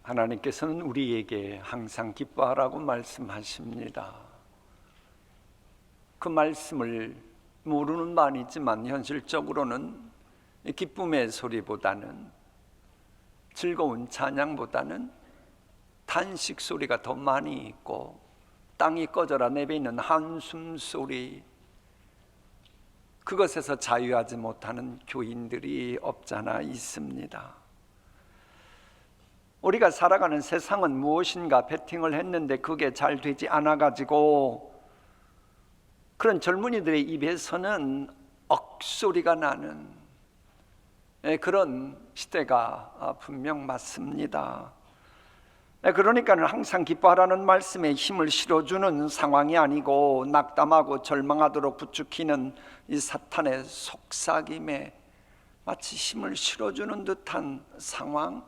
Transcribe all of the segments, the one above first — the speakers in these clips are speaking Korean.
하나님께서는 우리에게 항상 기뻐하라고 말씀하십니다. 그 말씀을 모르는 바이지만 현실적으로는 기쁨의 소리보다는, 즐거운 찬양보다는 탄식 소리가 더 많이 있고, 땅이 꺼져라 내뱉는 한숨 소리, 그것에서 자유하지 못하는 교인들이 없잖아 있습니다. 우리가 살아가는 세상은 무엇인가 베팅을 했는데 그게 잘 되지 않아가지고 그런 젊은이들의 입에서는 억소리가 나는 그런 시대가 분명 맞습니다. 그러니까 항상 기뻐하라는 말씀에 힘을 실어주는 상황이 아니고, 낙담하고 절망하도록 부추기는 이 사탄의 속삭임에 마치 힘을 실어주는 듯한 상황,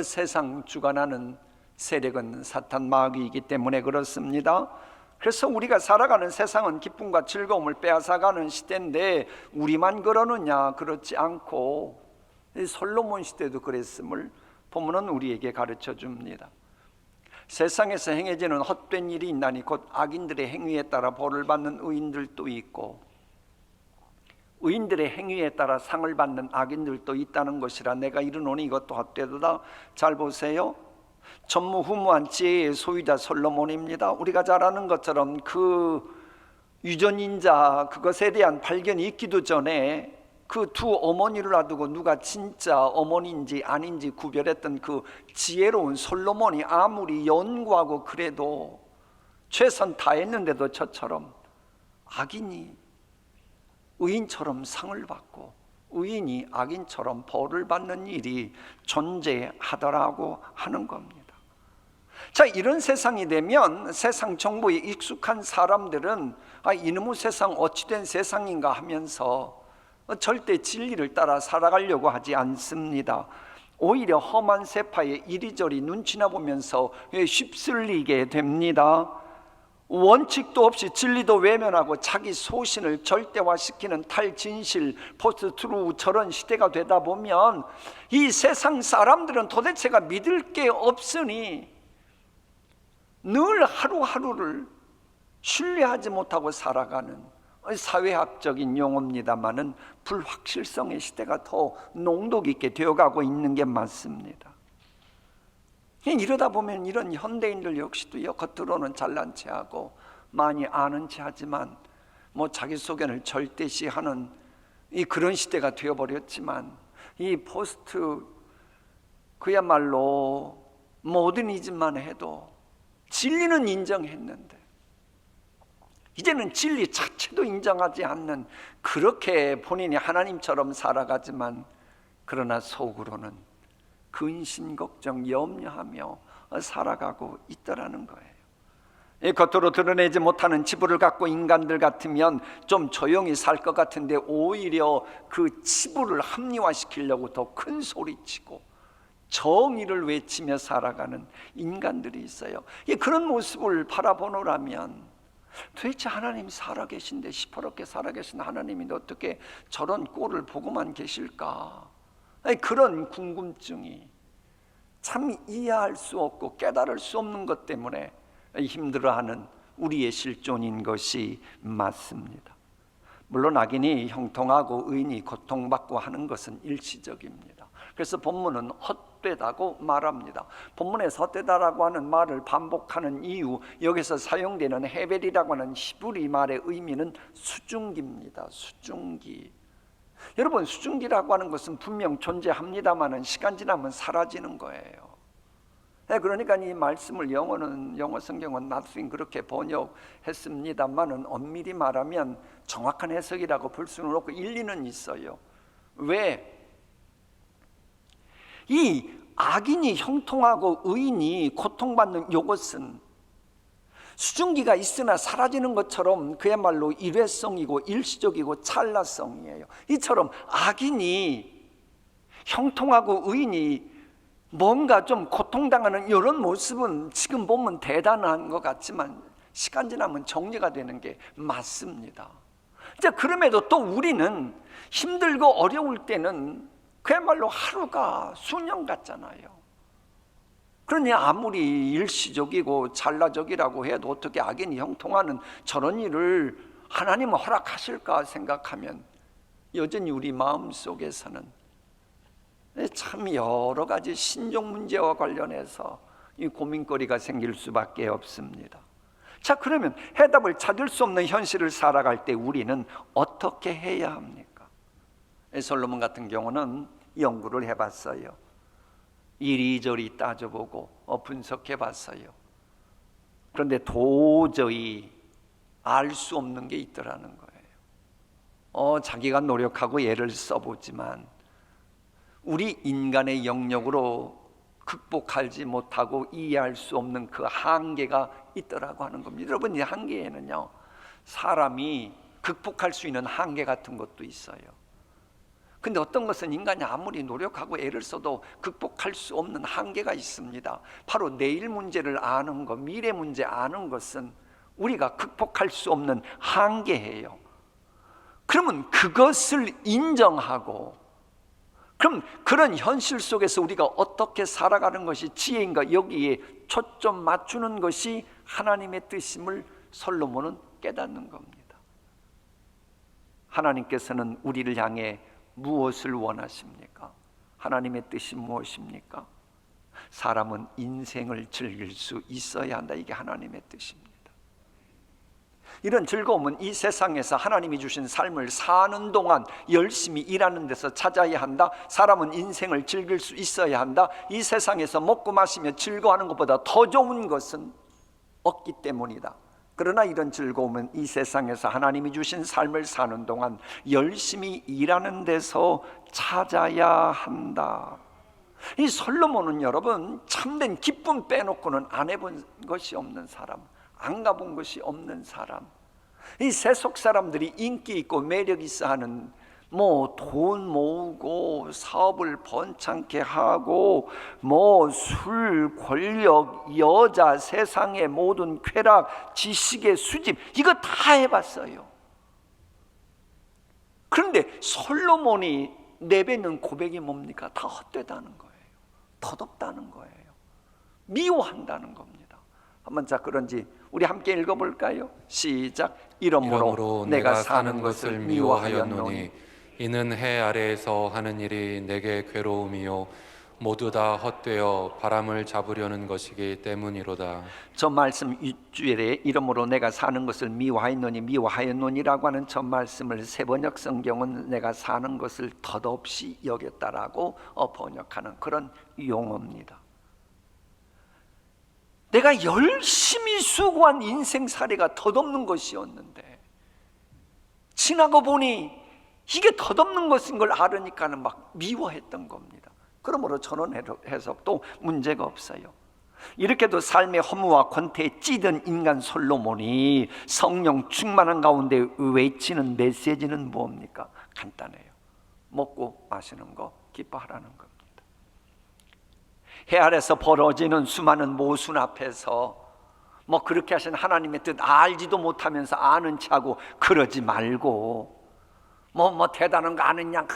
세상 주관하는 세력은 사탄 마귀이기 때문에 그렇습니다. 그래서 우리가 살아가는 세상은 기쁨과 즐거움을 빼앗아가는 시대인데 우리만 그러느냐? 그렇지 않고 솔로몬 시대도 그랬음을 본문은 우리에게 가르쳐 줍니다. 세상에서 행해지는 헛된 일이 있나니 곧 악인들의 행위에 따라 벌을 받는 의인들도 있고, 의인들의 행위에 따라 상을 받는 악인들도 있다는 것이라 내가 이르노니 이것도 헛되도다. 잘 보세요. 전무후무한 지혜의 소유자 솔로몬입니다. 우리가 잘 아는 것처럼 그 유전인자, 그것에 대한 발견이 있기도 전에 그 두 어머니를 놔두고 누가 진짜 어머니인지 아닌지 구별했던 그 지혜로운 솔로몬이 아무리 연구하고 그래도 최선 다했는데도 저처럼 악인이 의인처럼 상을 받고 의인이 악인처럼 벌을 받는 일이 존재하더라고 하는 겁니다. 자, 이런 세상이 되면 세상 정보에 익숙한 사람들은 이놈의 세상 어찌된 세상인가 하면서 절대 진리를 따라 살아가려고 하지 않습니다. 오히려 험한 세파에 이리저리 눈치나 보면서 휩쓸리게 됩니다. 원칙도 없이 진리도 외면하고 자기 소신을 절대화시키는 탈진실, 포스트트루 저런 시대가 되다 보면 이 세상 사람들은 도대체가 믿을 게 없으니 늘 하루하루를 신뢰하지 못하고 살아가는, 사회학적인 용어입니다마는 불확실성의 시대가 더 농도 깊게 되어가고 있는 게 맞습니다. 이러다 보면 이런 현대인들 역시도 겉으로는 잘난 체하고 많이 아는 체하지만 자기 소견을 절대시하는 그런 시대가 되어버렸지만, 이 포스트 그야말로 모더니즘만 해도 진리는 인정했는데 이제는 진리 자체도 인정하지 않는, 그렇게 본인이 하나님처럼 살아가지만 그러나 속으로는 근심 걱정 염려하며 살아가고 있더라는 거예요. 겉으로 드러내지 못하는 치부를 갖고 인간들 같으면 좀 조용히 살 것 같은데 오히려 그 치부를 합리화시키려고 더 큰 소리치고 정의를 외치며 살아가는 인간들이 있어요. 그런 모습을 바라보노라면 도대체 하나님이 살아계신데, 시퍼렇게 살아계신 하나님이 어떻게 저런 꼴을 보고만 계실까? 그런 궁금증이 참 이해할 수 없고 깨달을 수 없는 것 때문에 힘들어하는 우리의 실존인 것이 맞습니다. 물론 악인이 형통하고 의인이 고통받고 하는 것은 일시적입니다. 그래서 본문은 헛되다고 말합니다. 본문에서 헛되다라고 하는 말을 반복하는 이유, 여기서 사용되는 헤벨이라고 하는 히브리 말의 의미는 수증기입니다. 수증기. 여러분, 수증기라고 하는 것은 분명 존재합니다마는 시간 지나면 사라지는 거예요. 그러니까 이 말씀을 영어 성경은 nothing 그렇게 번역했습니다마는 엄밀히 말하면 정확한 해석이라고 볼 수는 없고 일리는 있어요. 왜? 이 악인이 형통하고 의인이 고통받는 이것은 수증기가 있으나 사라지는 것처럼 그야말로 일회성이고 일시적이고 찰나성이에요. 이처럼 악인이 형통하고 의인이 뭔가 좀 고통당하는 이런 모습은 지금 보면 대단한 것 같지만 시간 지나면 정리가 되는 게 맞습니다. 이제 그럼에도 또 우리는 힘들고 어려울 때는 그야말로 하루가 수년 같잖아요. 그러니 아무리 일시적이고 찰나적이라고 해도 어떻게 악인이 형통하는 저런 일을 하나님은 허락하실까 생각하면 여전히 우리 마음속에서는 참 여러 가지 신종 문제와 관련해서 이 고민거리가 생길 수밖에 없습니다. 자, 그러면 해답을 찾을 수 없는 현실을 살아갈 때 우리는 어떻게 해야 합니까? 솔로몬 같은 경우는 연구를 해봤어요. 이리저리 따져보고 분석해봤어요. 그런데 도저히 알 수 없는 게 있더라는 거예요. 자기가 노력하고 애를 써보지만 우리 인간의 영역으로 극복하지 못하고 이해할 수 없는 그 한계가 있더라고 하는 겁니다. 여러분, 이 한계에는요, 사람이 극복할 수 있는 한계 같은 것도 있어요. 근데 어떤 것은 인간이 아무리 노력하고 애를 써도 극복할 수 없는 한계가 있습니다. 바로 내일 문제를 아는 것, 미래 문제 아는 것은 우리가 극복할 수 없는 한계예요. 그러면 그것을 인정하고, 그럼 그런 현실 속에서 우리가 어떻게 살아가는 것이 지혜인가, 여기에 초점 맞추는 것이 하나님의 뜻임을 솔로몬은 깨닫는 겁니다. 하나님께서는 우리를 향해 무엇을 원하십니까? 하나님의 뜻이 무엇입니까? 사람은 인생을 즐길 수 있어야 한다. 이게 하나님의 뜻입니다. 이런 즐거움은 이 세상에서 하나님이 주신 삶을 사는 동안 열심히 일하는 데서 찾아야 한다. 사람은 인생을 즐길 수 있어야 한다. 이 세상에서 먹고 마시며 즐거워하는 것보다 더 좋은 것은 없기 때문이다. 그러나 이런 즐거움은 이 세상에서 하나님이 주신 삶을 사는 동안 열심히 일하는 데서 찾아야 한다. 이 솔로몬은 여러분, 참된 기쁨 빼놓고는 안 해본 것이 없는 사람, 안 가본 것이 없는 사람. 이 세속 사람들이 인기 있고 매력 있어 하는 돈 모으고 사업을 번창케 하고 술, 권력, 여자, 세상의 모든 쾌락, 지식의 수집, 이거 다 해봤어요. 그런데 솔로몬이 내뱉는 고백이 뭡니까? 다 헛되다는 거예요. 덧없다는 거예요. 미워한다는 겁니다. 한번 자, 그런지 우리 함께 읽어볼까요? 시작. 이러므로 내가 사는 것을 미워하였노니 이는 해 아래에서 하는 일이 내게 괴로움이요 모두 다 헛되어 바람을 잡으려는 것이기 때문이로다. 저 말씀 윗줄에 이러므로 내가 사는 것을 미워하였노니라고 하는 저 말씀을 세번역 성경은 내가 사는 것을 덧없이 여겼다라고 번역하는 그런 용어입니다. 내가 열심히 수고한 인생살이가 덧없는 것이었는데 지나고 보니 이게 덧없는 것인 걸 알으니까는 막 미워했던 겁니다. 그러므로 전원 해석도 문제가 없어요. 이렇게도 삶의 허무와 권태에 찌든 인간 솔로몬이 성령 충만한 가운데 외치는 메시지는 뭡니까? 간단해요. 먹고 마시는 거 기뻐하라는 겁니다. 해 아래서 벌어지는 수많은 모순 앞에서 그렇게 하신 하나님의 뜻 알지도 못하면서 아는 체하고 그러지 말고 대단한 거 아느냐,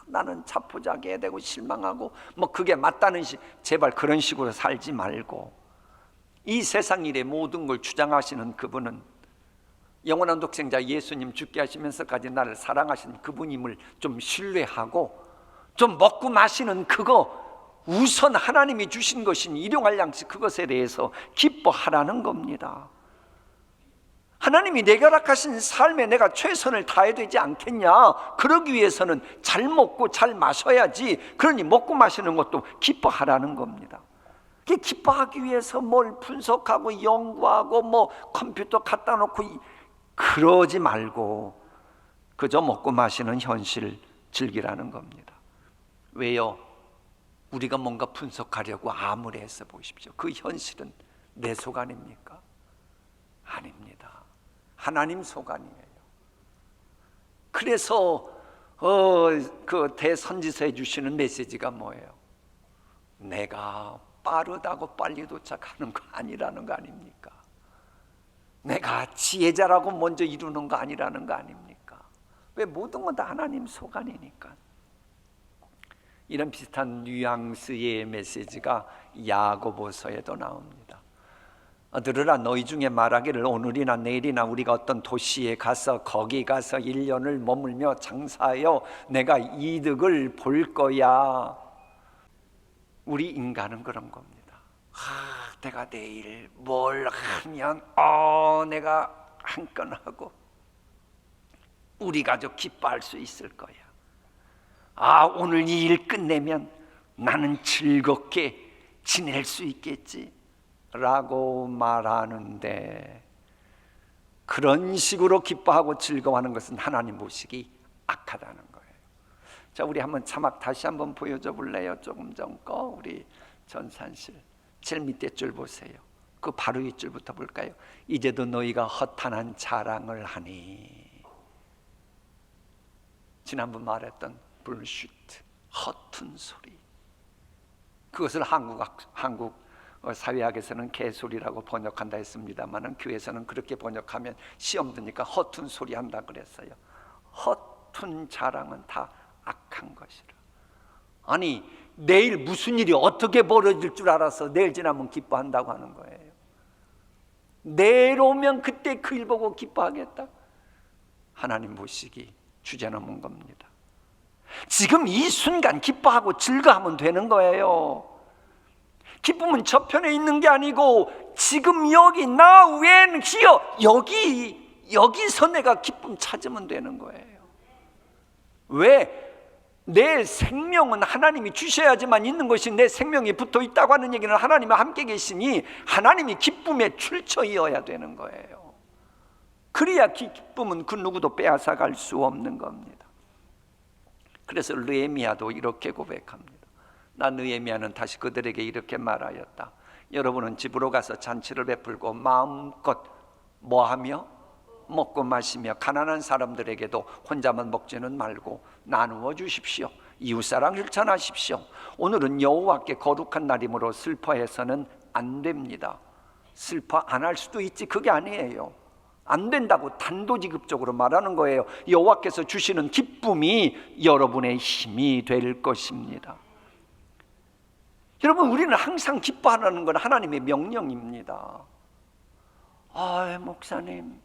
나는 자포자기해 되고 실망하고 그게 맞다는 제발 그런 식으로 살지 말고, 이 세상 일의 모든 걸 주장하시는 그분은 영원한 독생자 예수님 죽게 하시면서까지 나를 사랑하신 그분임을 좀 신뢰하고, 좀 먹고 마시는 그거 우선 하나님이 주신 것인 일용할 양식 그것에 대해서 기뻐하라는 겁니다. 하나님이 내게 허락하신 삶에 내가 최선을 다해야 되지 않겠냐? 그러기 위해서는 잘 먹고 잘 마셔야지. 그러니 먹고 마시는 것도 기뻐하라는 겁니다. 기뻐하기 위해서 뭘 분석하고 연구하고 컴퓨터 갖다 놓고 그러지 말고 그저 먹고 마시는 현실을 즐기라는 겁니다. 왜요? 우리가 뭔가 분석하려고 아무리 애써 보십시오. 그 현실은 내 속 아닙니까? 아닙니다. 하나님 속 아니에요. 그래서 그 대선지서에 주시는 메시지가 뭐예요? 내가 빠르다고 빨리 도착하는 거 아니라는 거 아닙니까? 내가 지혜자라고 먼저 이루는 거 아니라는 거 아닙니까? 왜 모든 건 다 하나님 속 아니니까. 이런 비슷한 뉘앙스의 메시지가 야고보서에도 나옵니다. 들으라, 너희 중에 말하기를 오늘이나 내일이나 우리가 어떤 도시에 가서 거기 가서 1년을 머물며 장사하여 내가 이득을 볼 거야. 우리 인간은 그런 겁니다. 내가 내일 뭘 하면 내가 한 건 하고 우리 가족 기뻐할 수 있을 거야. 오늘 이 일 끝내면 나는 즐겁게 지낼 수 있겠지 라고 말하는데, 그런 식으로 기뻐하고 즐거워하는 것은 하나님 보시기 악하다는 거예요. 자, 우리 한번 자막 다시 한번 보여줘 볼래요? 조금 전 거 우리 전산실 제일 밑에 줄 보세요. 그 바로 윗줄부터 볼까요? 이제도 너희가 허탄한 자랑을 하니. 지난번 말했던 불슈트, 허튼 소리. 그것을 한국 사회학에서는 개소리라고 번역한다 했습니다만, 교회에서는 그렇게 번역하면 시험 드니까 허튼 소리 한다 그랬어요. 허튼 자랑은 다 악한 것이라. 아니, 내일 무슨 일이 어떻게 벌어질 줄 알아서 내일 지나면 기뻐한다고 하는 거예요. 내일 오면 그때 그 일 보고 기뻐하겠다? 하나님 보시기 주제넘은 겁니다. 지금 이 순간 기뻐하고 즐거워하면 되는 거예요. 기쁨은 저편에 있는 게 아니고 지금 여기 나 웬 히어 여기서 내가 기쁨 찾으면 되는 거예요. 왜? 내 생명은 하나님이 주셔야지만 있는 것이, 내 생명이 붙어 있다고 하는 얘기는 하나님과 함께 계시니 하나님이 기쁨의 출처이어야 되는 거예요. 그래야 기쁨은 그 누구도 빼앗아갈 수 없는 겁니다. 그래서 느헤미야도 이렇게 고백합니다. 나 느헤미야는 다시 그들에게 이렇게 말하였다. 여러분은 집으로 가서 잔치를 베풀고 마음껏 뭐하며? 먹고 마시며 가난한 사람들에게도 혼자만 먹지는 말고 나누어 주십시오. 이웃사랑 실천하십시오. 오늘은 여호와께 거룩한 날이므로 슬퍼해서는 안 됩니다. 슬퍼 안 할 수도 있지, 그게 아니에요. 안 된다고 단도직입적으로 말하는 거예요. 여호와께서 주시는 기쁨이 여러분의 힘이 될 것입니다. 여러분, 우리는 항상 기뻐하라는 건 하나님의 명령입니다. 목사님,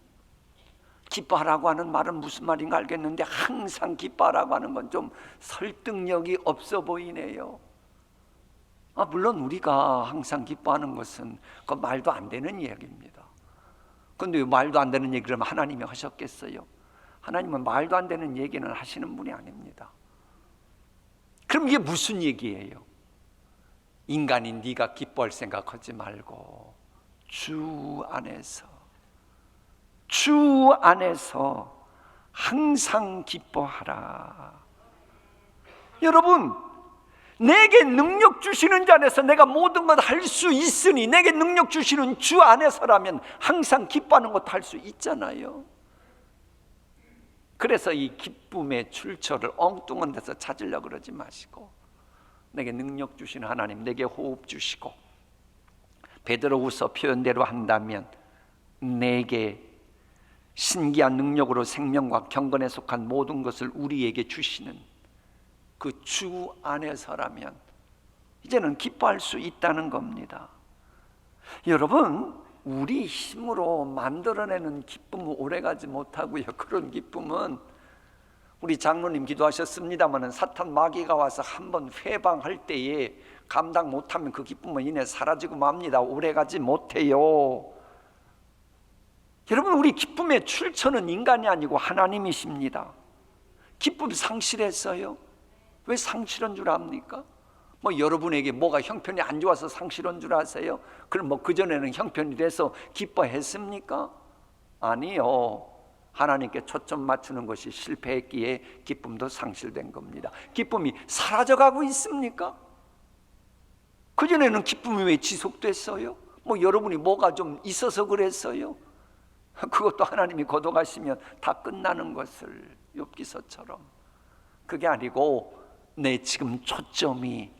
기뻐하라고 하는 말은 무슨 말인가 알겠는데 항상 기뻐하라고 하는 건 좀 설득력이 없어 보이네요. 물론 우리가 항상 기뻐하는 것은 그 말도 안 되는 이야기입니다. 그런데 왜 말도 안 되는 얘기를 하나님이 하셨겠어요? 하나님은 말도 안 되는 얘기는 하시는 분이 아닙니다. 그럼 이게 무슨 얘기예요? 인간인 네가 기뻐할 생각하지 말고 주 안에서 항상 기뻐하라. 여러분, 내게 능력 주시는 자 안에서 내가 모든 것 할 수 있으니, 내게 능력 주시는 주 안에서라면 항상 기뻐하는 것도 할 수 있잖아요. 그래서 이 기쁨의 출처를 엉뚱한 데서 찾으려고 그러지 마시고, 내게 능력 주시는 하나님, 내게 호흡 주시고, 베드로후서 표현대로 한다면 내게 신기한 능력으로 생명과 경건에 속한 모든 것을 우리에게 주시는 그 주 안에서라면 이제는 기뻐할 수 있다는 겁니다. 여러분, 우리 힘으로 만들어내는 기쁨은 오래가지 못하고요. 그런 기쁨은 우리 장로님 기도하셨습니다마는 사탄 마귀가 와서 한번 회방할 때에 감당 못하면 그 기쁨은 이내 사라지고 맙니다. 오래가지 못해요. 여러분, 우리 기쁨의 출처는 인간이 아니고 하나님이십니다. 기쁨 상실했어요? 왜 상실한 줄 압니까? 여러분에게 뭐가 형편이 안 좋아서 상실한 줄 아세요? 그럼 그전에는 형편이 돼서 기뻐했습니까? 아니요. 하나님께 초점 맞추는 것이 실패했기에 기쁨도 상실된 겁니다. 기쁨이 사라져가고 있습니까? 그전에는 기쁨이 왜 지속됐어요? 여러분이 뭐가 좀 있어서 그랬어요? 그것도 하나님이 거둬가시면 다 끝나는 것을, 욥기서처럼. 그게 아니고 내 지금 초점이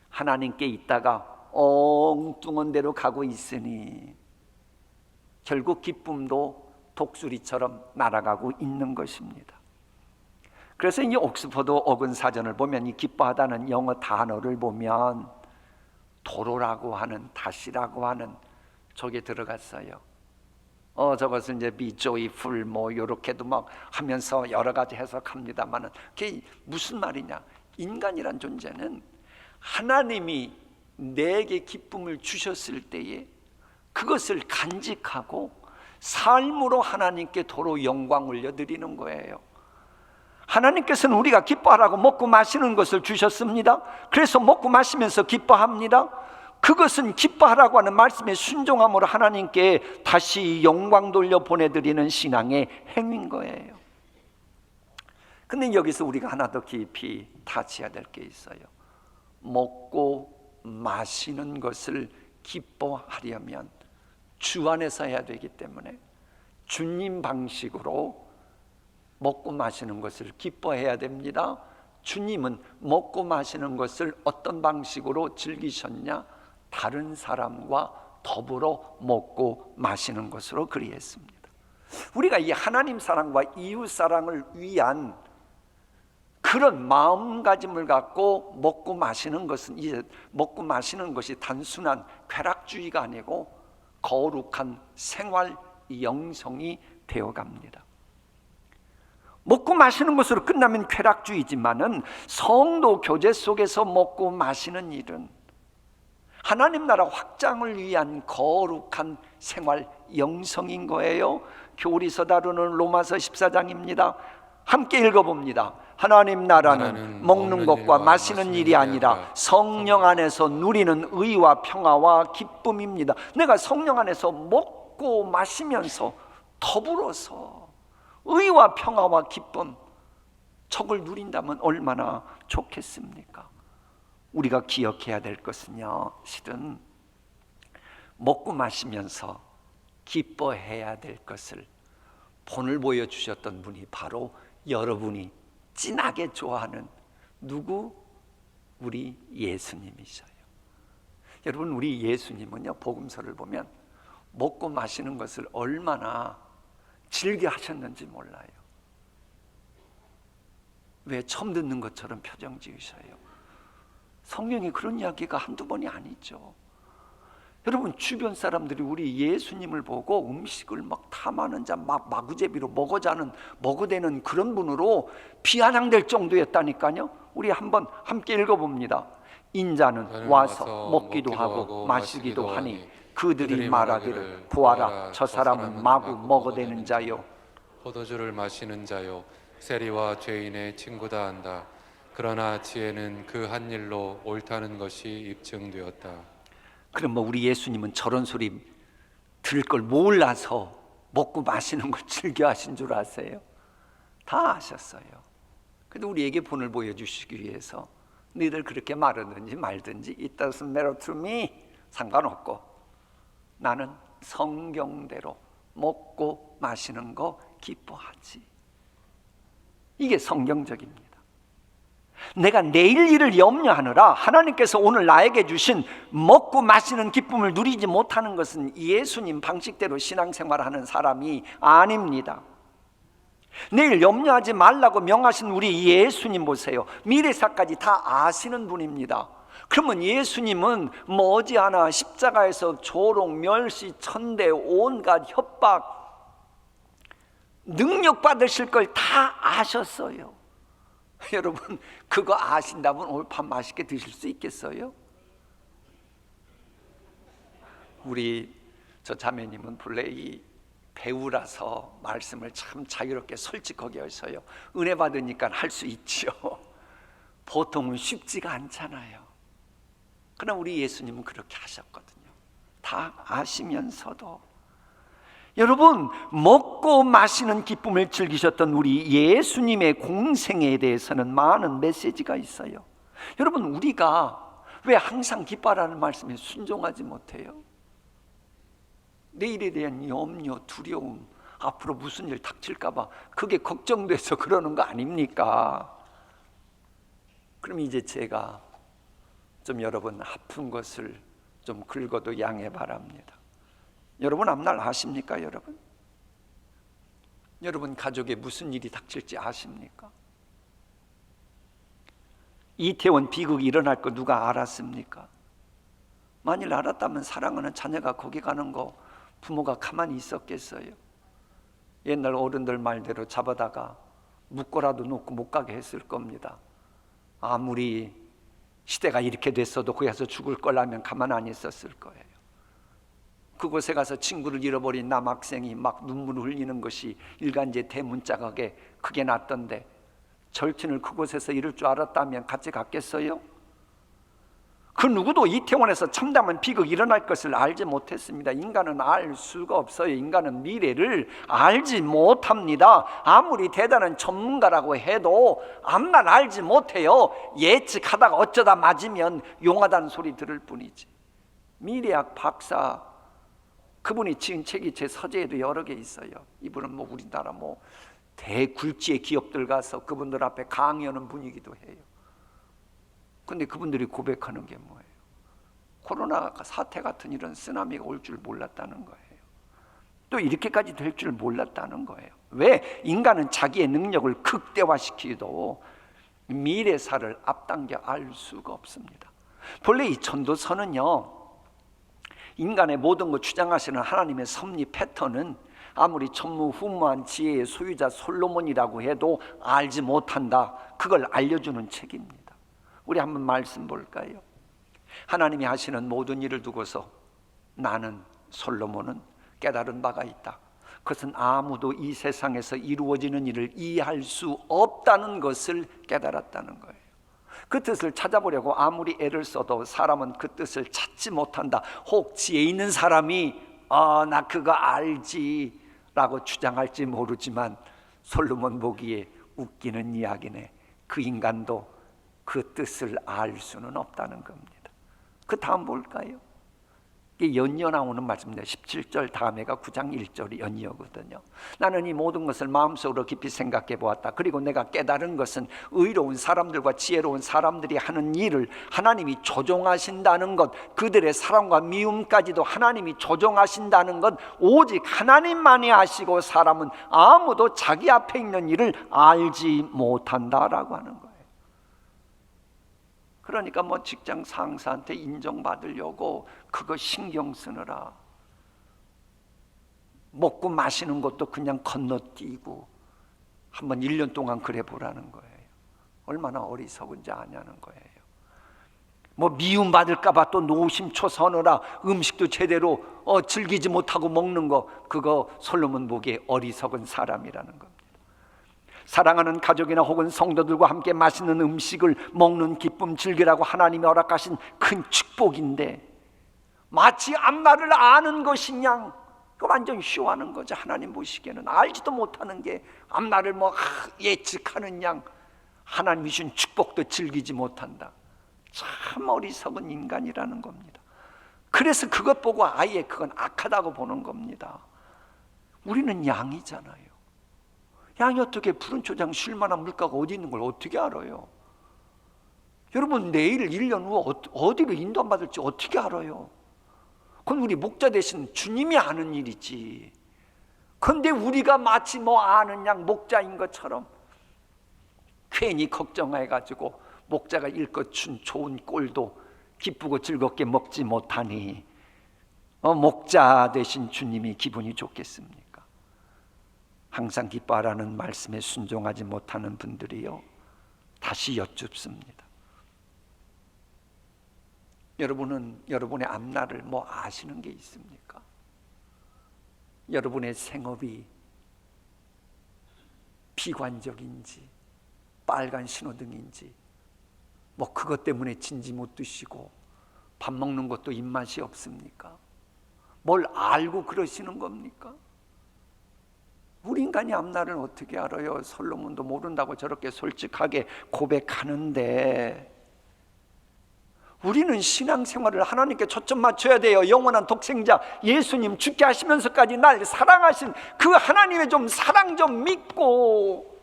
하나님께 있다가 엉뚱한 데로 가고 있으니 결국 기쁨도 독수리처럼 날아가고 있는 것입니다. 그래서 이 옥스퍼드 어근 사전을 보면 이 기뻐하다는 영어 단어를 보면 도로라고 하는, 다시라고 하는 저게 들어갔어요. 저것은 이제 be joyful 뭐 요렇게도 막 하면서 여러 가지 해석합니다만은 그게 무슨 말이냐? 인간이란 존재는 하나님이 내게 기쁨을 주셨을 때에 그것을 간직하고 삶으로 하나님께 도로 영광 올려드리는 거예요. 하나님께서는 우리가 기뻐하라고 먹고 마시는 것을 주셨습니다. 그래서 먹고 마시면서 기뻐합니다. 그것은 기뻐하라고 하는 말씀에 순종함으로 하나님께 다시 영광 돌려 보내드리는 신앙의 행위인 거예요. 근데 여기서 우리가 하나 더 깊이 타치해야 될 게 있어요. 먹고 마시는 것을 기뻐하려면 주 안에서 해야 되기 때문에 주님 방식으로 먹고 마시는 것을 기뻐해야 됩니다. 주님은 먹고 마시는 것을 어떤 방식으로 즐기셨냐? 다른 사람과 더불어 먹고 마시는 것으로 그리했습니다. 우리가 이 하나님 사랑과 이웃 사랑을 위한 그런 마음가짐을 갖고 먹고 마시는 것은 이제 먹고 마시는 것이 단순한 쾌락주의가 아니고 거룩한 생활 영성이 되어갑니다. 먹고 마시는 것으로 끝나면 쾌락주의지만은 성도 교제 속에서 먹고 마시는 일은 하나님 나라 확장을 위한 거룩한 생활 영성인 거예요. 교리서 다루는 로마서 14장입니다. 함께 읽어봅니다. 하나님 나라는 먹는 것과 마시는 일이 아니라 성령 안에서 누리는 의와 평화와 기쁨입니다. 내가 성령 안에서 먹고 마시면서 더불어서 의와 평화와 기쁨 저걸 누린다면 얼마나 좋겠습니까? 우리가 기억해야 될 것은요, 실은 먹고 마시면서 기뻐해야 될 것을 본을 보여주셨던 분이 바로 여러분이 진하게 좋아하는 누구? 우리 예수님이셔요. 여러분, 우리 예수님은요, 복음서를 보면 먹고 마시는 것을 얼마나 즐겨 하셨는지 몰라요. 왜 처음 듣는 것처럼 표정 지으셔요? 성경에 그런 이야기가 한두 번이 아니죠. 여러분, 주변 사람들이 우리 예수님을 보고 음식을 막 탐하는 자, 막 마구제비로 먹어대는 그런 분으로 비아냥될 정도였다니까요. 우리 한번 함께 읽어봅니다. 인자는 와서 먹기도 하고 마시기도 하니 그들이 말하기를 보아라, 저 사람은 마구 먹어대는 자요, 포도주를 마시는 자요, 세리와 죄인의 친구다 한다. 그러나 지혜는 그 한 일로 옳다는 것이 입증되었다. 그럼 뭐 우리 예수님은 저런 소리 들을 걸 몰라서 먹고 마시는 걸 즐겨 하신 줄 아세요? 다 아셨어요. 근데 우리에게 본을 보여주시기 위해서 너희들 그렇게 말하든지 말든지 It doesn't matter to me, 상관없고 나는 성경대로 먹고 마시는 거 기뻐하지. 이게 성경적입니다. 내가 내일 일을 염려하느라 하나님께서 오늘 나에게 주신 먹고 마시는 기쁨을 누리지 못하는 것은 예수님 방식대로 신앙생활하는 사람이 아닙니다. 내일 염려하지 말라고 명하신 우리 예수님 보세요. 미래사까지 다 아시는 분입니다. 그러면 예수님은 머지않아 십자가에서 조롱, 멸시, 천대, 온갖 협박, 능력 받으실 걸 다 아셨어요. 여러분, 그거 아신다면 오늘 밤 맛있게 드실 수 있겠어요? 우리 저 자매님은 본래 이 배우라서 말씀을 참 자유롭게 솔직하게 하셔요. 은혜 받으니까 할 수 있지요. 보통은 쉽지가 않잖아요. 그러나 우리 예수님은 그렇게 하셨거든요. 다 아시면서도 여러분, 먹고 마시는 기쁨을 즐기셨던 우리 예수님의 공생에 대해서는 많은 메시지가 있어요. 여러분, 우리가 왜 항상 기뻐하라는 말씀에 순종하지 못해요? 내일에 대한 염려, 두려움, 앞으로 무슨 일 닥칠까 봐 그게 걱정돼서 그러는 거 아닙니까? 그럼 이제 제가 좀 여러분 아픈 것을 좀 긁어도 양해 바랍니다. 여러분 앞날 아십니까? 여러분 가족에 무슨 일이 닥칠지 아십니까? 이태원 비극이 일어날 거 누가 알았습니까? 만일 알았다면 사랑하는 자녀가 거기 가는 거 부모가 가만히 있었겠어요? 옛날 어른들 말대로 잡아다가 묶어라도 놓고 못 가게 했을 겁니다. 아무리 시대가 이렇게 됐어도 거기 가서 죽을 거라면 가만 안 있었을 거예요. 그곳에 가서 친구를 잃어버린 남학생이 막 눈물을 흘리는 것이 일간지의 대문짝하게 크게 났던데 절친을 그곳에서 이룰 줄 알았다면 같이 갔겠어요? 그 누구도 이태원에서 참담한 비극이 일어날 것을 알지 못했습니다. 인간은 알 수가 없어요. 인간은 미래를 알지 못합니다. 아무리 대단한 전문가라고 해도 앞날 알지 못해요. 예측하다가 어쩌다 맞으면 용하다는 소리 들을 뿐이지. 미래학 박사 그분이 지은 책이 제 서재에도 여러 개 있어요. 이분은 뭐 우리나라 뭐 대굴지의 기업들 가서 그분들 앞에 강의하는 분이기도 해요. 근데 그분들이 고백하는 게 뭐예요? 코로나 사태 같은 이런 쓰나미가 올 줄 몰랐다는 거예요. 또 이렇게까지 될 줄 몰랐다는 거예요. 왜? 인간은 자기의 능력을 극대화시키도 미래사를 앞당겨 알 수가 없습니다. 본래 이 전도서는요, 인간의 모든 것 주장하시는 하나님의 섭리 패턴은 아무리 전무후무한 지혜의 소유자 솔로몬이라고 해도 알지 못한다. 그걸 알려주는 책입니다. 우리 한번 말씀 볼까요? 하나님이 하시는 모든 일을 두고서 나는 솔로몬은 깨달은 바가 있다. 그것은 아무도 이 세상에서 이루어지는 일을 이해할 수 없다는 것을 깨달았다는 거예요. 그 뜻을 찾아보려고 아무리 애를 써도 사람은 그 뜻을 찾지 못한다. 혹 지혜 있는 사람이 나 그거 알지 라고 주장할지 모르지만 솔로몬 보기에 웃기는 이야기네. 그 인간도 그 뜻을 알 수는 없다는 겁니다. 그 다음 볼까요? 이게 연이어 나오는 말씀입니다. 17절 다음에가 9장 1절이 연이어거든요. 나는 이 모든 것을 마음속으로 깊이 생각해 보았다. 그리고 내가 깨달은 것은 의로운 사람들과 지혜로운 사람들이 하는 일을 하나님이 조종하신다는 것, 그들의 사랑과 미움까지도 하나님이 조종하신다는 것, 오직 하나님만이 아시고 사람은 아무도 자기 앞에 있는 일을 알지 못한다라고 하는 거예요. 그러니까 뭐 직장 상사한테 인정받으려고 그거 신경 쓰느라 먹고 마시는 것도 그냥 건너뛰고 한번 1년 동안 그래 보라는 거예요. 얼마나 어리석은지 아냐는 거예요. 뭐 미움받을까 봐 또 노심초사하느라 음식도 제대로 즐기지 못하고 먹는 거, 그거 솔로몬 보기에 어리석은 사람이라는 겁니다. 사랑하는 가족이나 혹은 성도들과 함께 맛있는 음식을 먹는 기쁨 즐기라고 하나님이 허락하신 큰 축복인데 마치 앞날을 아는 것이냐, 그 완전 쇼하는 거죠. 하나님 보시기에는 알지도 못하는 게 앞날을 뭐 예측하는 양, 하나님이 주신 축복도 즐기지 못한다. 참 어리석은 인간이라는 겁니다. 그래서 그것 보고 아예 그건 악하다고 보는 겁니다. 우리는 양이잖아요. 양이 어떻게 푸른 초장 쉴 만한 물가가 어디 있는 걸 어떻게 알아요? 여러분 내일 1년 후 어디로 인도받을지 어떻게 알아요? 그건 우리 목자 되신 주님이 아는 일이지. 그런데 우리가 마치 뭐 아는 양 목자인 것처럼 괜히 걱정해가지고 목자가 일껏 준 좋은 꼴도 기쁘고 즐겁게 먹지 못하니 목자 되신 주님이 기분이 좋겠습니까? 항상 기뻐하라는 말씀에 순종하지 못하는 분들이요, 다시 여쭙습니다. 여러분은 여러분의 앞날을 뭐 아시는 게 있습니까? 여러분의 생업이 비관적인지 빨간 신호등인지 뭐 그것 때문에 진지 못 드시고 밥 먹는 것도 입맛이 없습니까? 뭘 알고 그러시는 겁니까? 우리 인간이 앞날을 어떻게 알아요? 솔로몬도 모른다고 저렇게 솔직하게 고백하는데 우리는 신앙생활을 하나님께 초점 맞춰야 돼요. 영원한 독생자 예수님 죽게 하시면서까지 날 사랑하신 그 하나님의 좀 사랑 좀 믿고,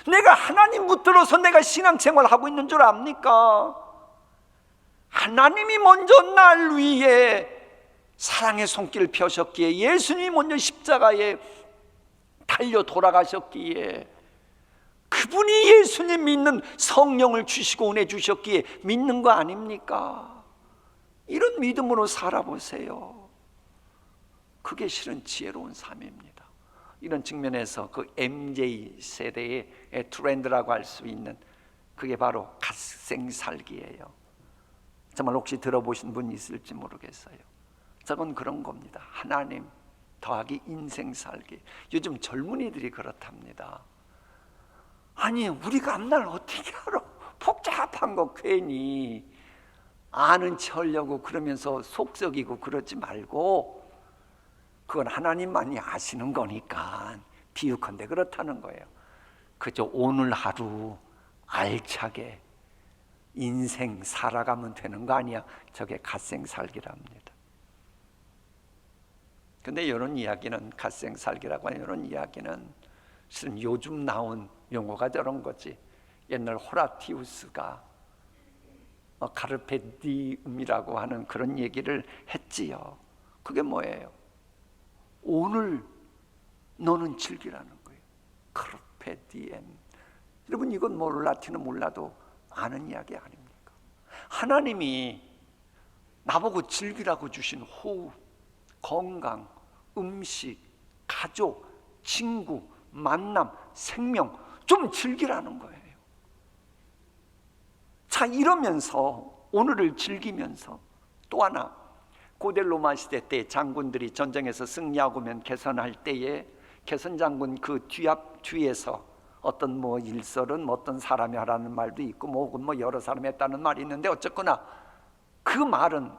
내가 하나님 붙들어서 내가 신앙생활 하고 있는 줄 압니까? 하나님이 먼저 날 위해 사랑의 손길을 펴셨기에, 예수님이 먼저 십자가에 달려 돌아가셨기에 그 그분이 예수님 믿는 성령을 주시고 은혜 주셨기에 믿는 거 아닙니까? 이런 믿음으로 살아보세요. 그게 실은 지혜로운 삶입니다. 이런 측면에서 그 MZ 세대의 트렌드라고 할 수 있는 그게 바로 갓생살기예요. 정말 혹시 들어보신 분 있을지 모르겠어요. 저건 그런 겁니다. 하나님 더하기 인생살기. 요즘 젊은이들이 그렇답니다. 아니, 우리가 앞날 어떻게 알아? 복잡한 거 괜히 아는 체 하려고 그러면서 속썩이고 그러지 말고, 그건 하나님만이 아시는 거니까 비유컨대 그렇다는 거예요. 그저 오늘 하루 알차게 인생 살아가면 되는 거 아니야. 저게 갓생살기랍니다. 근데 이런 이야기는, 갓생살기라고 하는 이런 이야기는 실은 요즘 나온 용어가 저런 거지. 옛날 호라티우스가 카르페디움이라고 하는 그런 얘기를 했지요. 그게 뭐예요? 오늘 너는 즐기라는 거예요. 카르페디엠. 여러분, 이건 뭐 라틴어 몰라도 아는 이야기 아닙니까? 하나님이 나보고 즐기라고 주신 호흡, 건강, 음식, 가족, 친구, 만남, 생명 좀 즐기라는 거예요. 자, 이러면서 오늘을 즐기면서 또 하나, 고대 로마 시대 때 장군들이 전쟁에서 승리하고면 개선할 때에 개선 장군 그 뒤에서 어떤 뭐 일설은 어떤 사람이 하라는 말도 있고 뭐 여러 사람이 했다는 말이 있는데, 어쨌거나 그 말은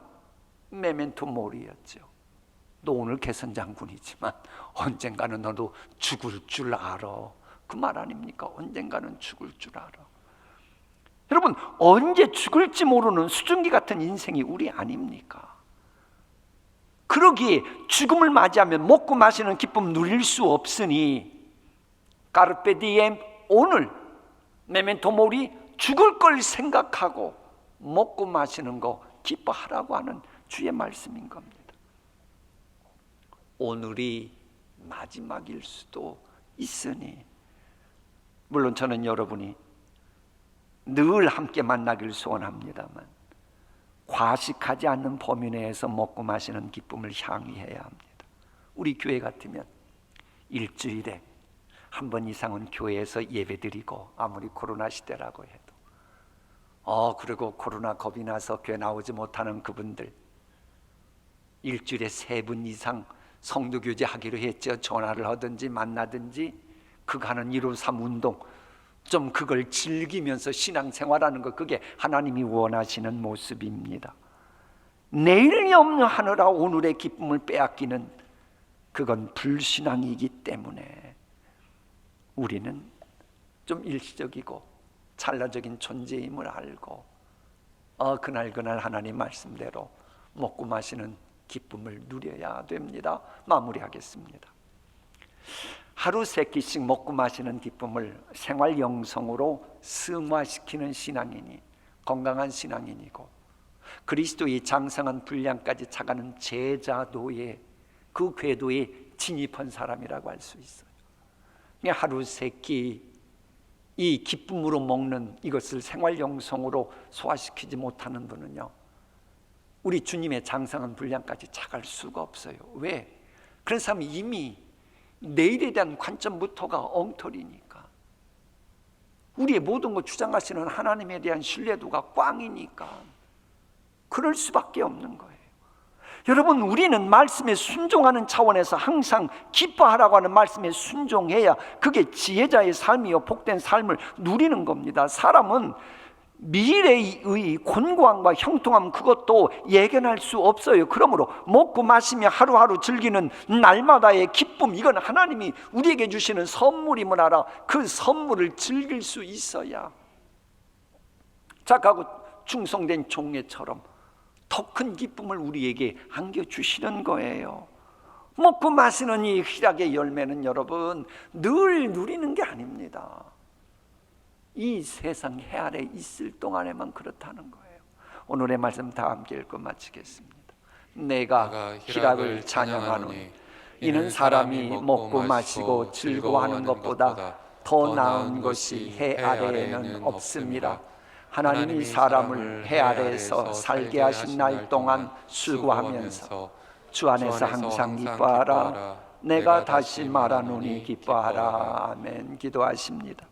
메멘토 모리였죠. 너 오늘 개선 장군이지만 언젠가는 너도 죽을 줄 알아. 그 말 아닙니까? 언젠가는 죽을 줄 알아. 여러분, 언제 죽을지 모르는 수증기 같은 인생이 우리 아닙니까? 그러기에 죽음을 맞이하면 먹고 마시는 기쁨 누릴 수 없으니 까르페 디엠, 오늘 메멘토 모리, 죽을 걸 생각하고 먹고 마시는 거 기뻐하라고 하는 주의 말씀인 겁니다. 오늘이 마지막일 수도 있으니, 물론 저는 여러분이 늘 함께 만나길 소원합니다만 과식하지 않는 범위 내에서 먹고 마시는 기쁨을 향유해야 합니다. 우리 교회 같으면 일주일에 한 번 이상은 교회에서 예배드리고, 아무리 코로나 시대라고 해도 그리고 코로나 겁이 나서 교회 나오지 못하는 그분들 일주일에 3분 이상 성도교제 하기로 했죠. 전화를 하든지 만나든지 그거 하는 153 운동 좀 그걸 즐기면서 신앙생활하는 것, 그게 하나님이 원하시는 모습입니다. 내일 염려하느라 오늘의 기쁨을 빼앗기는 그건 불신앙이기 때문에 우리는 좀 일시적이고 찰나적인 존재임을 알고 그날 하나님 말씀대로 먹고 마시는 기쁨을 누려야 됩니다. 마무리하겠습니다. 하루 3끼씩 먹고 마시는 기쁨을 생활 영성으로 승화시키는 신앙인이 건강한 신앙인이고, 그리스도의 장성한 분량까지 차가는 제자도의 그 궤도에 진입한 사람이라고 할 수 있어요. 하루 3끼 이 기쁨으로 먹는 이것을 생활 영성으로 소화시키지 못하는 분은요, 우리 주님의 장성한 분량까지 차갈 수가 없어요. 왜? 그런 사람이 이미 내일에 대한 관점부터가 엉터리니까, 우리의 모든 것 주장하시는 하나님에 대한 신뢰도가 꽝이니까 그럴 수밖에 없는 거예요. 여러분, 우리는 말씀에 순종하는 차원에서 항상 기뻐하라고 하는 말씀에 순종해야 그게 지혜자의 삶이요 복된 삶을 누리는 겁니다. 사람은 미래의 곤고함과 형통함, 그것도 예견할 수 없어요. 그러므로 먹고 마시며 하루하루 즐기는 날마다의 기쁨, 이건 하나님이 우리에게 주시는 선물임을 알아 그 선물을 즐길 수 있어야 착하고 충성된 종애처럼 더 큰 기쁨을 우리에게 안겨주시는 거예요. 먹고 마시는 이 희락의 열매는 여러분 늘 누리는 게 아닙니다. 이 세상 해 아래 있을 동안에만 그렇다는 거예요. 오늘의 말씀 다 함께 읽고 마치겠습니다. 내가 희락을 찬양하노니 이는 사람이 먹고 마시고 즐거워하는 것보다 더 나은 것이 해 아래에는 없습니다. 하나님이 사람을 해 아래에서 살게 하신 날 동안 수고하면서 주 안에서 항상 기뻐하라. 내가 다시 말하노니 기뻐하라. 아멘. 기도하십니다.